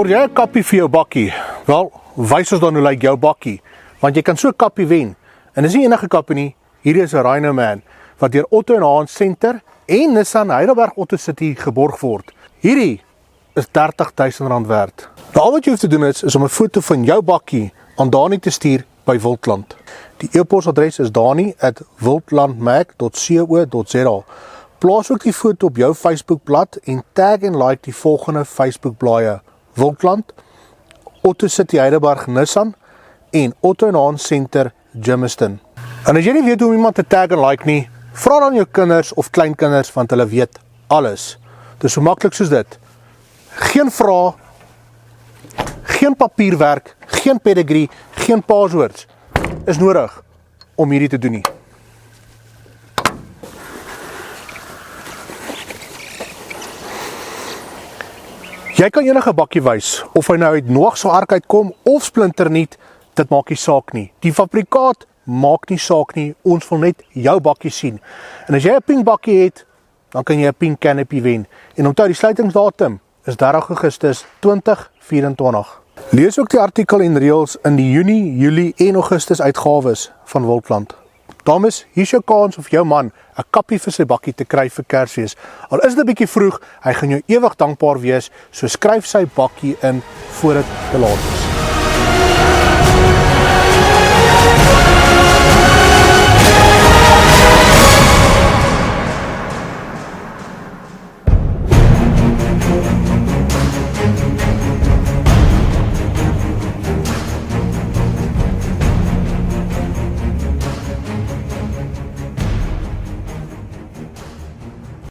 Kort jy 'n kappie vir jou bakkie? Wel, wys ons dan hoe lyk jou bakkie, want jy kan so 'n kappie wen. En dis nie enige kappie nie, hierdie is 'n Rhino Man, wat deur Otto en Hans Center en Nissan Heidelberg Auto City geborg word. Hierdie is R30.000 werd. Nou, al wat jy hoef te doen is om 'n foto van jou bakkie aan Dani te stuur by Wildland. Die e-posadres is dani@wildlandmac.co.za. Plaas ook die foto op jou Facebookblad en tag en like die volgende Facebookblaaie: Wildland, Auto City Heidelberg Nissan en Otto en Hans Center Germiston. En as jy nie weet hoe om iemand te tag en like nie, vra dan jou kinders of kleinkinders, want hulle weet alles. Dis so maklik soos dit. Geen vrae, geen papierwerk, geen pedigree, geen passwords is nodig om hierdie te doen nie. Jy kan enige bakkie wys, of hy nou uit Noag se ark uitkom of splinternuut, dit maak nie saak nie. Die fabrikaat maak nie saak nie, ons wil net jou bakkie sien. En as jy 'n pink bakkie het, dan kan jy 'n pink canopy wen. En onthou, die sluitingsdatum is 30 Augustus 2024. Lees ook die artikel en reëls in die Junie, Julie en Augustus uitgawes van Wildland. Dames, hier's jou kans of jou man 'n kappie vir sy bakkie te kry vir Kersfees. Al is dit 'n bietjie vroeg, hy gaan jou ewig dankbaar wees, so skryf sy bakkie in voor dit te laat is.